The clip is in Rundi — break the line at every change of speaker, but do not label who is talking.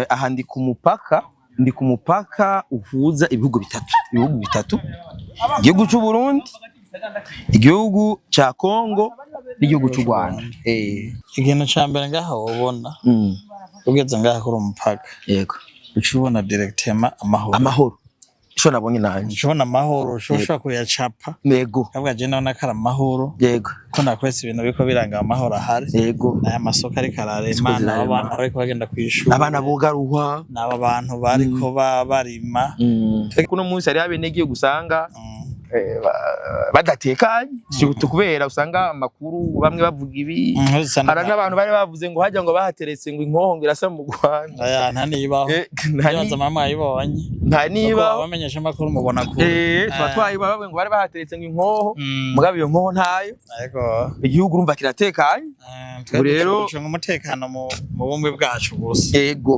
aha ndi ku mupaka uhuza ibihugu bitatu igihugu cy'u Burundi, igihugu ca Kongo n'igihugu cy'u Rwanda.
Ikintu ca mbere ngaha wobona ugeze ngaha kuri umupaka,
yego
ucubona directement
amahoro isho nabonye nanje,
ucubona amahoro ushobora kuyacapa,
yego
kabwa je naona kara amahoro,
yego
ko nakwese ibintu biko biranga amahoro ahari,
yego
aya masoko ari kararema, n'abana bariko bagenda kwishura,
abana bogaruhwa,
n'aba bantu bariko barima.
Kuno munsi ari abenegiye gusanga badatekanye, kubera usanga amakuru bamwe bavuga ibi, hari n'abantu bari bavuze ngo hajya ngo bahateretse ngo inkoho irasa mu Rwanda.
Aya nta nibaho, ntibaza mama yibonye,
nta nibaho
bamenyesha amakuru mubona kure,
tuba twayibaho ngo bari bahateretse ngo inkoho, mugabe iyo nkoho ntayo, igihugu urumva kiratekanye.
Rero umutekano mu bumwe bwacu gusa.
Yego.